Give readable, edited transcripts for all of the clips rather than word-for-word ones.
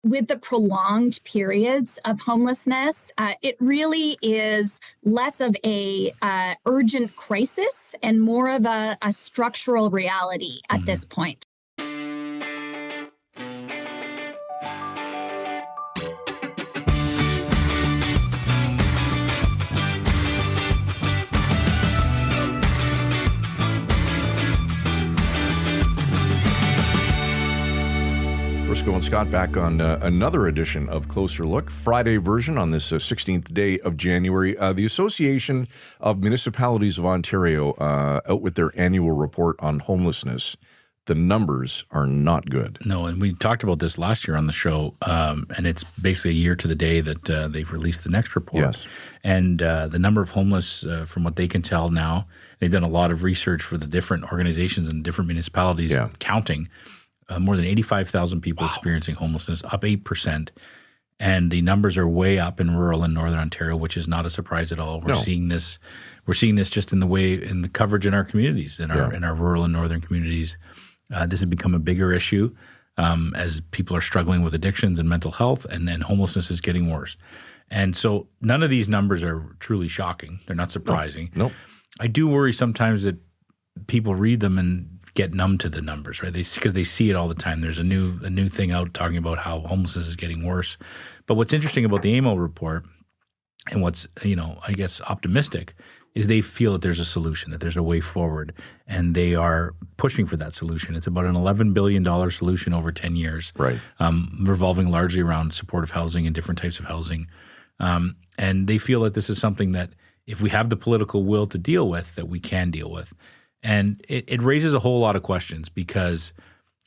with the prolonged periods of homelessness, it really is less of a urgent crisis and more of a structural reality at this point. Frisco and Scott back on another edition of Closer Look, Friday version on this 16th day of January. The Association of Municipalities of Ontario out with their annual report on homelessness. The numbers are not good. No, and we talked about this last year on the show, and it's basically a year to the day that they've released the next report. Yes. And the number of homeless, from what they can tell now, they've done a lot of research for the different organizations and different municipalities counting. More than 85,000 people experiencing homelessness, up 8%. And the numbers are way up in rural and northern Ontario, which is not a surprise at all. We're seeing this just in the coverage in our communities, in our rural and northern communities. This has become a bigger issue as people are struggling with addictions and mental health, and then homelessness is getting worse. And so none of these numbers are truly shocking. They're not surprising. No. I do worry sometimes that people read them and get numb to the numbers, right? Because they see it all the time. There's a new thing out talking about how homelessness is getting worse. But what's interesting about the AMO report, and what's I guess optimistic, is they feel that there's a solution, that there's a way forward, and they are pushing for that solution. It's about an $11 billion solution over 10 years, right? Revolving largely around supportive housing and different types of housing. And they feel that this is something that if we have the political will to deal with, that we can deal with. And it raises a whole lot of questions because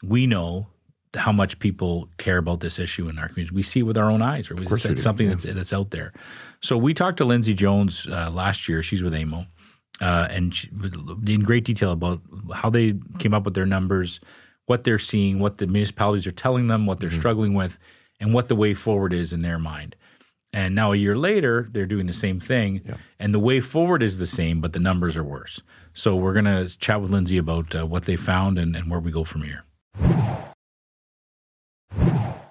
we know how much people care about this issue in our community. We see it with our own eyes. Right? It's something that's out there. So we talked to Lindsay Jones last year. She's with AMO, and she, in great detail about how they came up with their numbers, what they're seeing, what the municipalities are telling them, what they're struggling with, and what the way forward is in their mind. And now a year later, they're doing the same thing, and the way forward is the same, but the numbers are worse. So we're going to chat with Lindsay about what they found and where we go from here.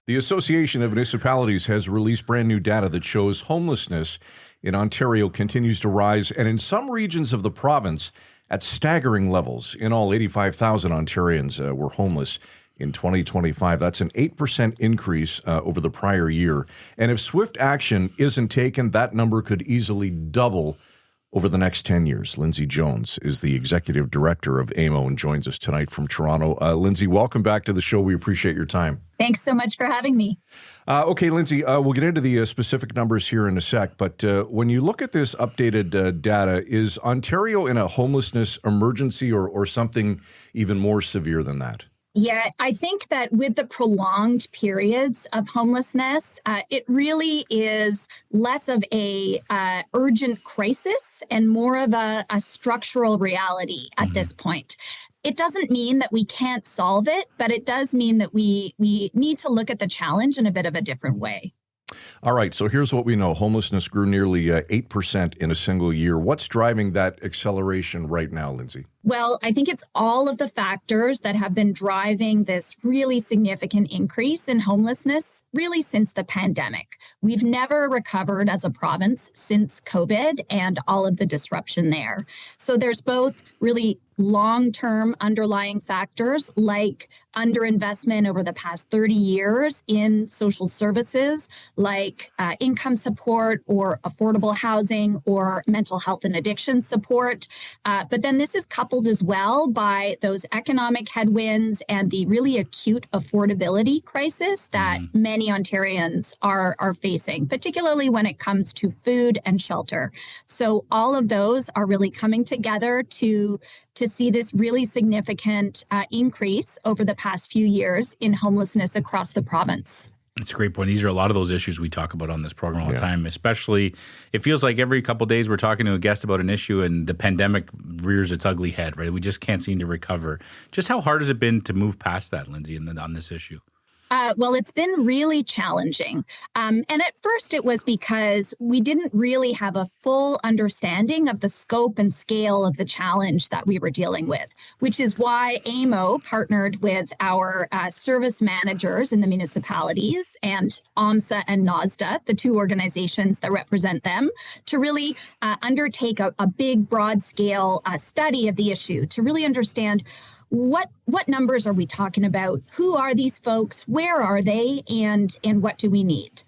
The Association of Municipalities has released brand new data that shows homelessness in Ontario continues to rise, and in some regions of the province at staggering levels. In all, 85,000 Ontarians were homeless in 2025. That's an 8% increase over the prior year. And if swift action isn't taken, that number could easily double over the next 10 years. Lindsay Jones is the executive director of AMO and joins us tonight from Toronto. Lindsay, welcome back to the show. We appreciate your time. Thanks so much for having me. Okay, Lindsay, we'll get into the specific numbers here in a sec, but when you look at this updated data, is Ontario in a homelessness emergency or something even more severe than that? Yeah, I think that with the prolonged periods of homelessness, it really is less of a urgent crisis and more of a structural reality at this point. It doesn't mean that we can't solve it, but it does mean that we need to look at the challenge in a bit of a different way. All right, so here's what we know. Homelessness grew nearly 8% in a single year. What's driving that acceleration right now, Lindsay? Well, I think it's all of the factors that have been driving this really significant increase in homelessness, really since the pandemic. We've never recovered as a province since COVID and all of the disruption there. So there's both really long-term underlying factors like underinvestment over the past 30 years in social services, like income support or affordable housing or mental health and addiction support. But then this is coupled as well by those economic headwinds and the really acute affordability crisis that many Ontarians are facing, particularly when it comes to food and shelter. So all of those are really coming together to see this really significant increase over the past few years in homelessness across the province. It's a great point. These are a lot of those issues we talk about on this program all the time, especially it feels like every couple of days we're talking to a guest about an issue and the pandemic rears its ugly head, right? We just can't seem to recover. Just how hard has it been to move past that, Lindsay, on this issue? Well, it's been really challenging. And at first it was because we didn't really have a full understanding of the scope and scale of the challenge that we were dealing with, which is why AMO partnered with our service managers in the municipalities and OMSA and NOSDA, the two organizations that represent them, to really undertake a big, broad-scale study of the issue to really understand what numbers are we talking about? Who are these folks? Where are they? And what do we need?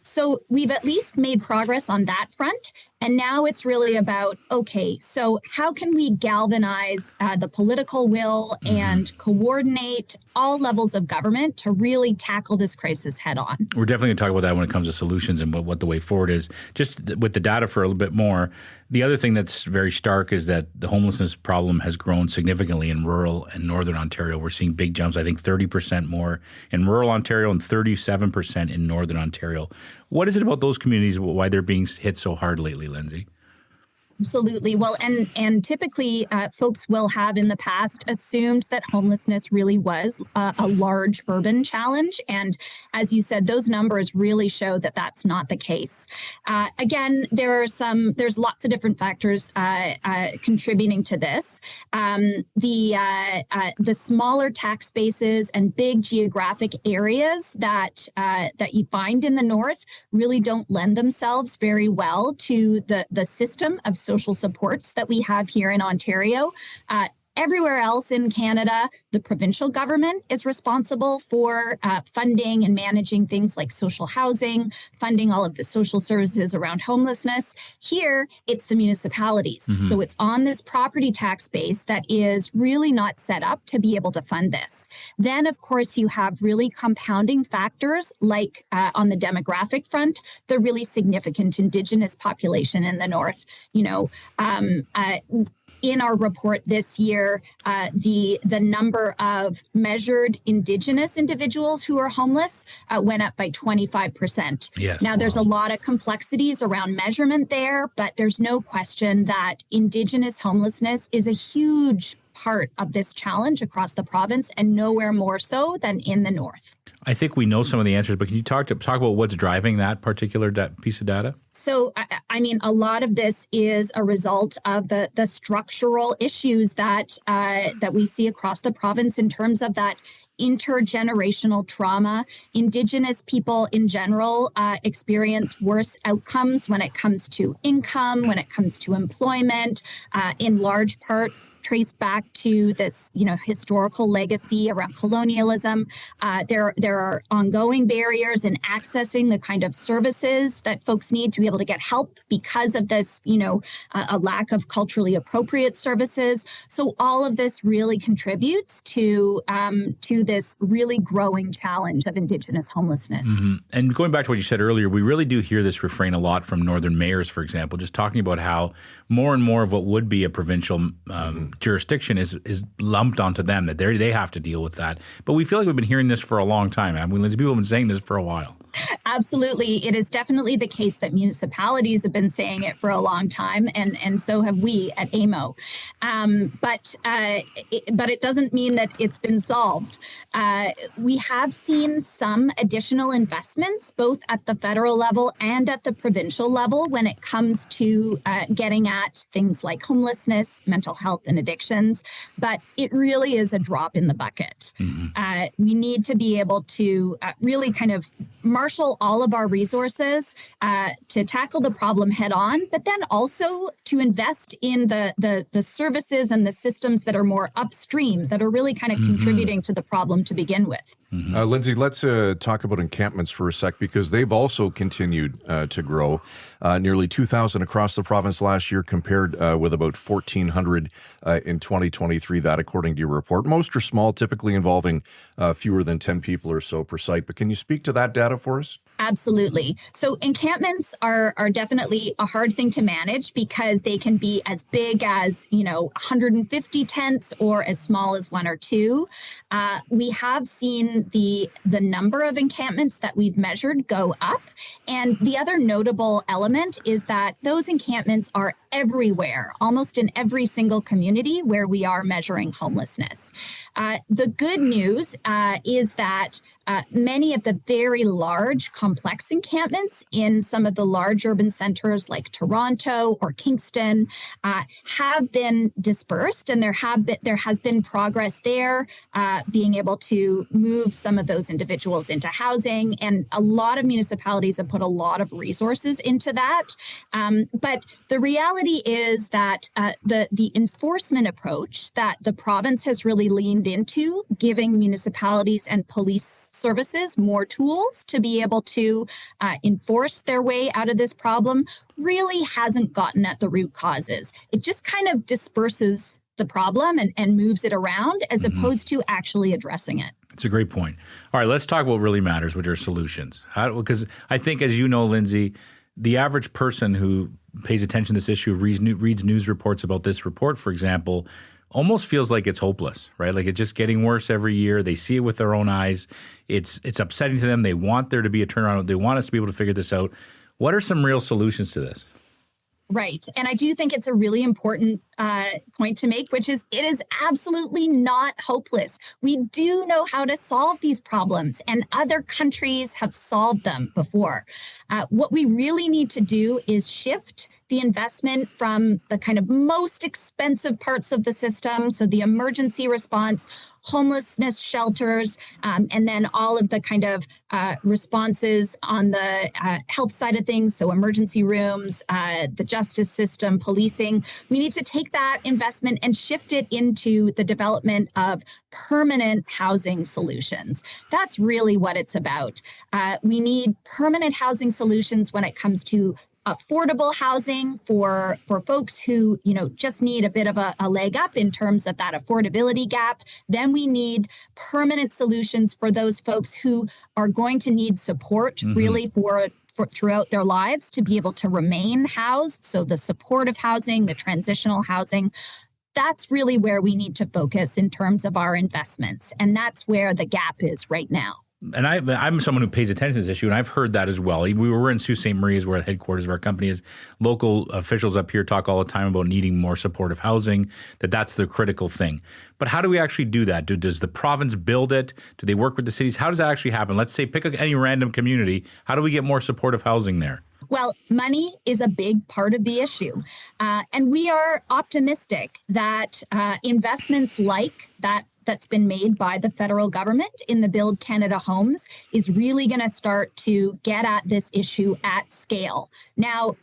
So we've at least made progress on that front. And now it's really about, okay, so how can we galvanize the political will and coordinate all levels of government to really tackle this crisis head on? We're definitely going to talk about that when it comes to solutions and what the way forward is. Just with the data for a little bit more, the other thing that's very stark is that the homelessness problem has grown significantly in rural and northern Ontario. We're seeing big jumps, I think 30% more in rural Ontario and 37% in northern Ontario. What is it about those communities, why they're being hit so hard lately, Lindsay? Absolutely. Well, and typically folks will have in the past assumed that homelessness really was a large urban challenge. And as you said, those numbers really show that that's not the case. Again, there's lots of different factors contributing to this. The smaller tax bases and big geographic areas that you find in the north really don't lend themselves very well to the system of social supports that we have here in Ontario. Everywhere else in Canada, the provincial government is responsible for funding and managing things like social housing, funding all of the social services around homelessness. Here, it's the municipalities. So it's on this property tax base that is really not set up to be able to fund this. Then, of course, you have really compounding factors like on the demographic front, the really significant Indigenous population in the north. In our report this year, the number of measured Indigenous individuals who are homeless went up by 25%. Yes. Now, there's a lot of complexities around measurement there, but there's no question that Indigenous homelessness is a huge part of this challenge across the province, and nowhere more so than in the north. I think we know some of the answers, but can you talk about what's driving that particular piece of data? So, I mean, a lot of this is a result of the structural issues that we see across the province in terms of that intergenerational trauma. Indigenous people in general experience worse outcomes when it comes to income, when it comes to employment, in large part traced back to this, historical legacy around colonialism. There are ongoing barriers in accessing the kind of services that folks need to be able to get help because of this, a lack of culturally appropriate services. So all of this really contributes to this really growing challenge of Indigenous homelessness. And going back to what you said earlier, we really do hear this refrain a lot from northern mayors, for example, just talking about how more and more of what would be a provincial jurisdiction is lumped onto them, that they have to deal with that. But we feel like we've been hearing this for a long time. I mean, Lindsay, people have been saying this for a while. Absolutely. It is definitely the case that municipalities have been saying it for a long time, and so have we at AMO. But it doesn't mean that it's been solved. We have seen some additional investments, both at the federal level and at the provincial level, when it comes to getting at things like homelessness, mental health, and addictions. But it really is a drop in the bucket. We need to be able to really kind of marshal all of our resources to tackle the problem head on, but then also to invest in the services and the systems that are more upstream, that are really kind of contributing to the problem to begin with. Lindsay, let's talk about encampments for a sec, because they've also continued to grow. Nearly 2,000 across the province last year, compared with about 1,400 in 2023, that according to your report. Most are small, typically involving fewer than 10 people or so per site. But can you speak to that data for us? Absolutely. So encampments are definitely a hard thing to manage, because they can be as big as, 150 tents or as small as one or two. We have seen the number of encampments that we've measured go up. And the other notable element is that those encampments are everywhere, almost in every single community where we are measuring homelessness. The good news is that many of the very large, complex encampments in some of the large urban centers like Toronto or Kingston have been dispersed, and there has been progress there, being able to move some of those individuals into housing, and a lot of municipalities have put a lot of resources into that. But the reality is that the enforcement approach that the province has really leaned into, giving municipalities and police services more tools to be able to enforce their way out of this problem, really hasn't gotten at the root causes. It just kind of disperses the problem and moves it around as opposed to actually addressing it. It's a great point. All right, let's talk about what really matters, which are solutions. Because I think, as you know, Lindsay, the average person who pays attention to this issue, reads news reports about this report, for example, almost feels like it's hopeless, right? Like it's just getting worse every year. They see it with their own eyes. It's upsetting to them. They want there to be a turnaround. They want us to be able to figure this out. What are some real solutions to this? Right. And I do think it's a really important point to make, which is it is absolutely not hopeless. We do know how to solve these problems, and other countries have solved them before. What we really need to do is shift the investment from the kind of most expensive parts of the system, so the emergency response, homelessness shelters, and then all of the kind of responses on the health side of things, so emergency rooms, the justice system, policing. We need to take that investment and shift it into the development of permanent housing solutions. That's really what it's about. We need permanent housing solutions when it comes to affordable housing for folks who, just need a bit of a leg up in terms of that affordability gap. Then we need permanent solutions for those folks who are going to need support really for throughout their lives to be able to remain housed. So the supportive housing, the transitional housing, that's really where we need to focus in terms of our investments. And that's where the gap is right now. And I'm someone who pays attention to this issue, and I've heard that as well. We were in Sault Ste. Marie, where the headquarters of our company is. Local officials up here talk all the time about needing more supportive housing, that's the critical thing. But how do we actually do that? Does the province build it? Do they work with the cities? How does that actually happen? Let's say pick any random community. How do we get more supportive housing there? Well, money is a big part of the issue. And we are optimistic that investments like that's been made by the federal government in the Build Canada Homes is really going to start to get at this issue at scale. Now,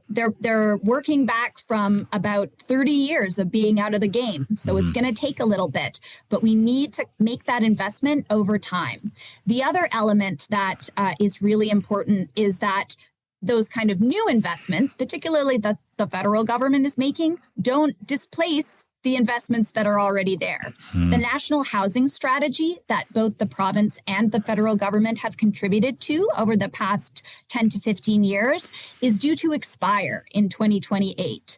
they're working back from about 30 years of being out of the game. So it's going to take a little bit, but we need to make that investment over time. The other element that is really important is that those kind of new investments, particularly that the federal government is making, don't displace the investments that are already there. The national housing strategy that both the province and the federal government have contributed to over the past 10 to 15 years is due to expire in 2028.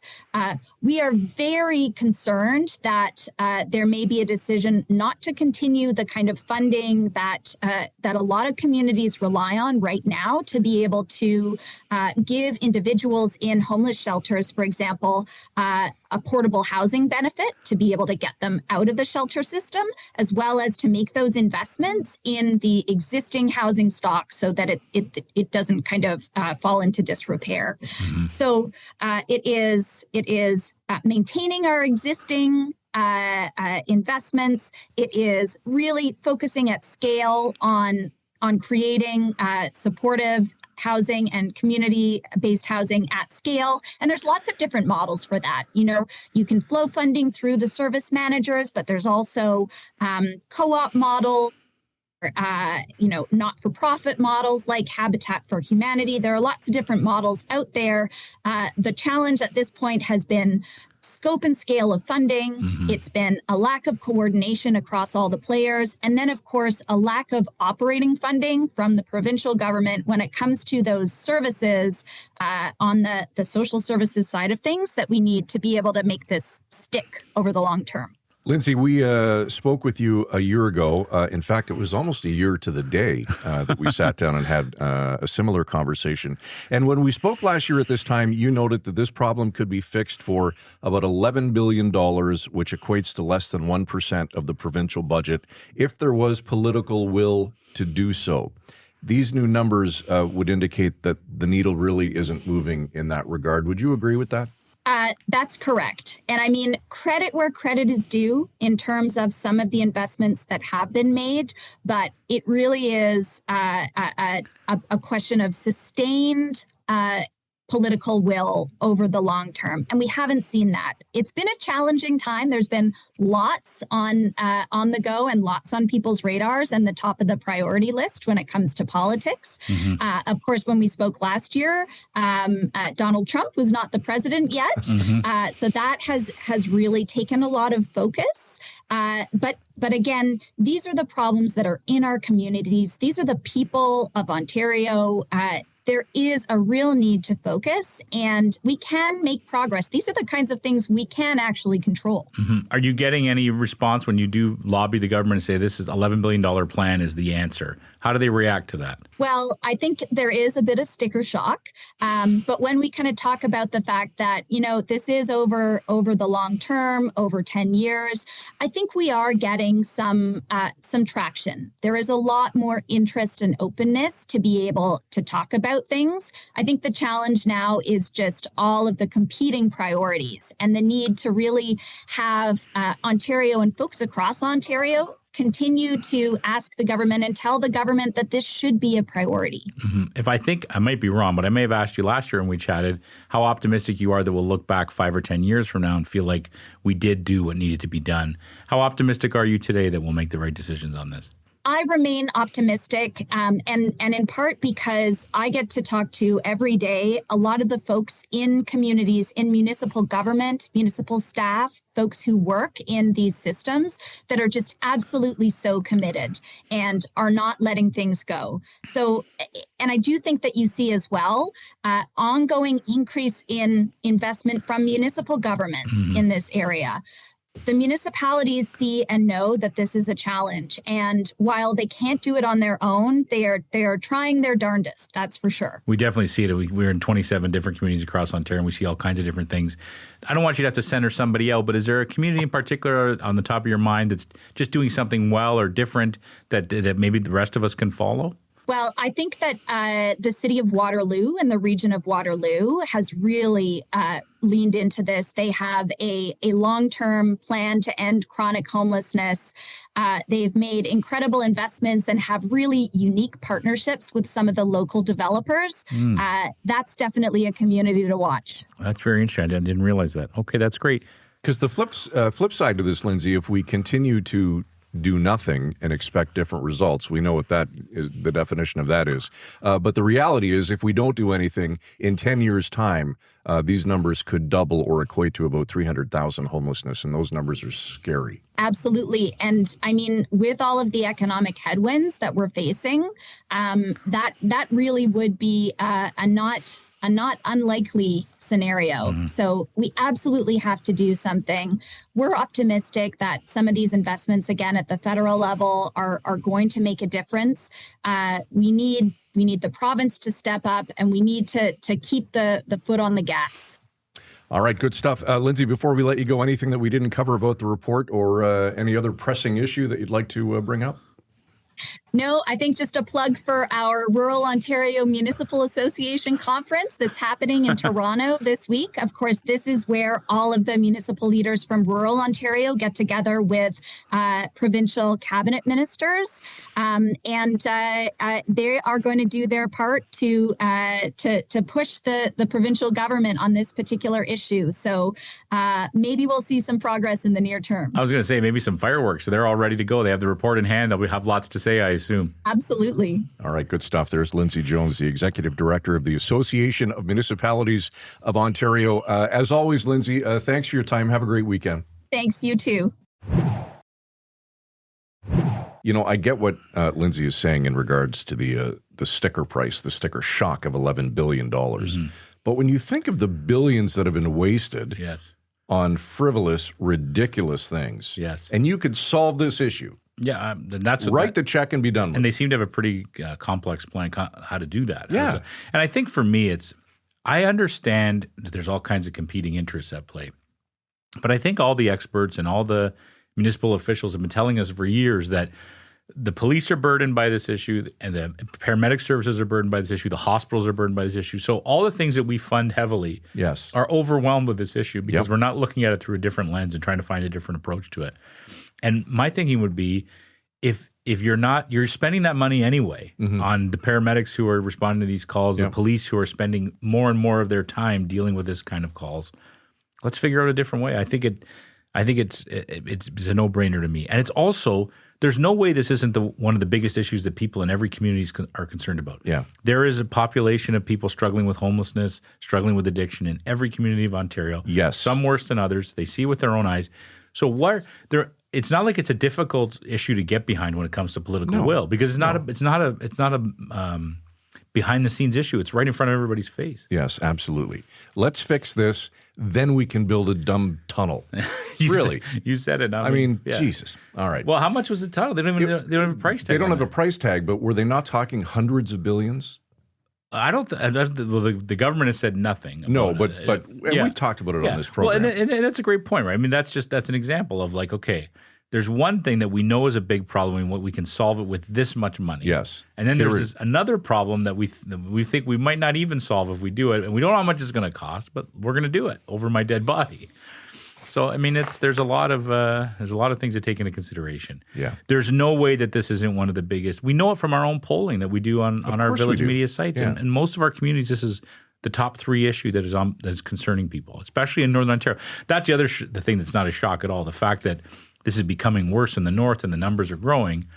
We are very concerned that there may be a decision not to continue the kind of funding that a lot of communities rely on right now to be able to give individuals in homeless shelters, for example, a portable housing benefit to be able to get them out of the shelter system, as well as to make those investments in the existing housing stock so that it doesn't kind of fall into disrepair. So it is maintaining our existing investments. It is really focusing at scale on creating supportive housing and community-based housing at scale. And there's lots of different models for that. You can flow funding through the service managers, but there's also co-op model, not-for-profit models like Habitat for Humanity. There are lots of different models out there. The challenge at this point has been scope and scale of funding. It's been a lack of coordination across all the players. And then, of course, a lack of operating funding from the provincial government when it comes to those services on the social services side of things that we need to be able to make this stick over the long term. Lindsay, we spoke with you a year ago. In fact, it was almost a year to the day that we sat down and had a similar conversation. And when we spoke last year at this time, you noted that this problem could be fixed for about $11 billion, which equates to less than 1% of the provincial budget, if there was political will to do so. These new numbers would indicate that the needle really isn't moving in that regard. Would you agree with that? That's correct. And I mean, credit where credit is due in terms of some of the investments that have been made, but it really is a question of sustained political will over the long term. And we haven't seen that. It's been a challenging time. There's been lots on the go and lots on people's radars and the top of the priority list when it comes to politics. Mm-hmm. Of course, when we spoke last year, Donald Trump was not the president yet. Mm-hmm. So that has really taken a lot of focus. But again, these are the problems that are in our communities. These are the people of Ontario. There is a real need to focus, and we can make progress. These are the kinds of things we can actually control. Mm-hmm. Are you getting any response when you do lobby the government and say this is $11 billion plan is the answer? How do they react to that? Well, I think there is a bit of sticker shock. But when we kind of talk about the fact that, this is over the long term, over 10 years, I think we are getting some traction. There is a lot more interest and openness to be able to talk about things. I think the challenge now is just all of the competing priorities and the need to really have Ontario and folks across Ontario continue to ask the government and tell the government that this should be a priority. Mm-hmm. If I think I might be wrong, but I may have asked you last year when we chatted how optimistic you are that we'll look back 5 or 10 years from now and feel like we did do what needed to be done. How optimistic are you today that we'll make the right decisions on this? I remain optimistic, and in part because I get to talk to every day a lot of the folks in communities, in municipal government, municipal staff, folks who work in these systems that are just absolutely so committed and are not letting things go. So, and I do think that you see as well, ongoing increase in investment from municipal governments in this area. The municipalities see and know that this is a challenge. And while they can't do it on their own, they are trying their darndest. That's for sure. We definitely see it. We're in 27 different communities across Ontario, and we see all kinds of different things. I don't want you to have to center somebody out, but is there a community in particular on the top of your mind that's just doing something well or different that maybe the rest of us can follow? Well, I think that the city of Waterloo and the region of Waterloo has really leaned into this. They have a long-term plan to end chronic homelessness. They've made incredible investments and have really unique partnerships with some of the local developers. That's definitely a community to watch. That's very interesting. I didn't realize that. Okay, that's great. Because the flip side to this, Lindsay, if we continue to do nothing and expect different results. We know what that is, the definition of that is. But the reality is, if we don't do anything, in 10 years' time, these numbers could double or equate to about 300,000 homelessness, and those numbers are scary. Absolutely. And I mean, with all of the economic headwinds that we're facing, that really would be a not unlikely scenario. So we absolutely have to do something. We're optimistic that some of these investments, again, at the federal level are going to make a difference. We need the province to step up, and we need to keep the foot on the gas. All right, good stuff. Lindsay, before we let you go, anything that we didn't cover about the report or any other pressing issue that you'd like to bring up? No, I think just a plug for our Rural Ontario Municipal Association conference that's happening in Toronto this week. Of course, this is where all of the municipal leaders from rural Ontario get together with provincial cabinet ministers, and they are going to do their part to push the provincial government on this particular issue. So maybe we'll see some progress in the near term. I was going to say maybe some fireworks. So they're all ready to go. They have the report in hand. They'll have lots to say, I assume. Absolutely. All right, good stuff. There's Lindsay Jones, the Executive Director of the Association of Municipalities of Ontario. As always, Lindsay, thanks for your time. Have a great weekend. Thanks, you too. You know, I get what Lindsay is saying in regards to the sticker price, the sticker shock of $11 billion. But when you think of the billions that have been wasted yes, on frivolous, ridiculous things. Yes. And you could solve this issue. Yeah, that's what Write the check and be done with it. And they seem to have a pretty complex plan how to do that. Yeah. And I think for me, I understand that there's all kinds of competing interests at play. But I think all the experts and all the municipal officials have been telling us for years that the police are burdened by this issue and the paramedic services are burdened by this issue. The hospitals are burdened by this issue. So all the things that we fund heavily are overwhelmed with this issue because we're not looking at it through a different lens and trying to find a different approach to it. And my thinking would be if you're spending that money anyway on the paramedics who are responding to these calls, the police who are spending more and more of their time dealing with this kind of calls, let's figure out a different way. I think it's a no-brainer to me. And it's also there's no way this isn't one of the biggest issues that people in every community are concerned about. Yeah. There is a population of people struggling with homelessness, struggling with addiction in every community of Ontario. Yes. Some worse than others. They see with their own eyes. So it's not like it's a difficult issue to get behind when it comes to political will because it's not a behind the scenes issue. It's right in front of everybody's face. Yes, absolutely. Let's fix this. Then we can build a dumb tunnel. Really? You said it. I mean, Jesus. All right. Well, how much was the tunnel? They don't have a price tag. They don't have a price tag, but were they not talking hundreds of billions? I don't. The government has said nothing. No, but we've talked about it on this program. Well, and that's a great point, right? I mean, that's an example of like, okay, there's one thing that we know is a big problem and what we can solve it with this much money. Yes, and then there's another problem that we think we might not even solve if we do it, and we don't know how much it's going to cost, but we're going to do it over my dead body. So I mean, there's a lot of things to take into consideration. Yeah, there's no way that this isn't one of the biggest. We know it from our own polling that we do on our Village Media sites, and most of our communities. This is the top 3 issue that is concerning people, especially in Northern Ontario. That's the thing that's not a shock at all. The fact that this is becoming worse in the north and the numbers are growing.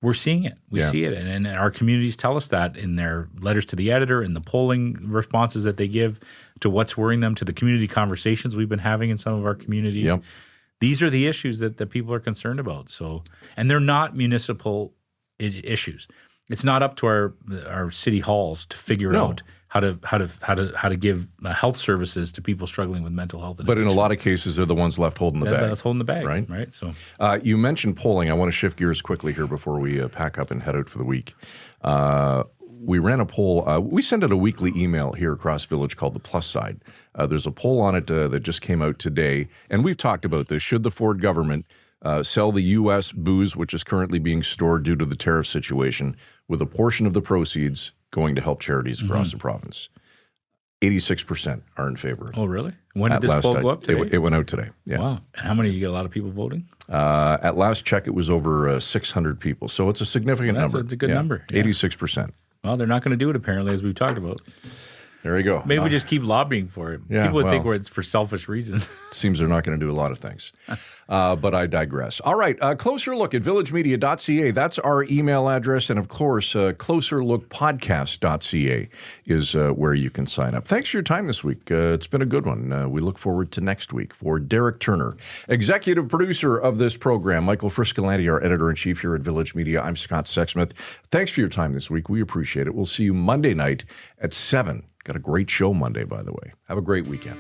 We're seeing it. We see it. And our communities tell us that in their letters to the editor, in the polling responses that they give to what's worrying them, to the community conversations we've been having in some of our communities. Yep. These are the issues that people are concerned about. So, and they're not municipal issues. It's not up to our city halls to figure out how to give health services to people struggling with mental health. But in a lot of cases, they're the ones left holding the bag. That's holding the bag, right? So you mentioned polling. I want to shift gears quickly here before we pack up and head out for the week. We ran a poll. We send out a weekly email here across Village called The Plus Side. There's a poll on it that just came out today, and we've talked about this. Should the Ford government sell the U.S. booze, which is currently being stored due to the tariff situation, with a portion of the proceeds going to help charities across the province? 86% are in favor. Oh, really? When did this poll go up today? It went out today. Yeah. Wow. And how many? You get a lot of people voting? At last check, it was over 600 people. So it's a significant number. It's a good number. Yeah. 86%. Well, they're not going to do it, apparently, as we've talked about. There you go. Maybe we just keep lobbying for it. Yeah, people would think it's for selfish reasons. Seems they're not going to do a lot of things. But I digress. All right. Closer look at villagemedia.ca. That's our email address. And, of course, closerlookpodcast.ca is where you can sign up. Thanks for your time this week. It's been a good one. We look forward to next week. For Derek Turner, executive producer of this program, Michael Friscolanti, our editor-in-chief here at Village Media, I'm Scott Sexsmith. Thanks for your time this week. We appreciate it. We'll see you Monday night at 7. Got a great show Monday, by the way. Have a great weekend.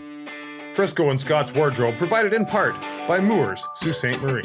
Frisco and Scott's Wardrobe provided in part by Moores, Sault Ste. Marie.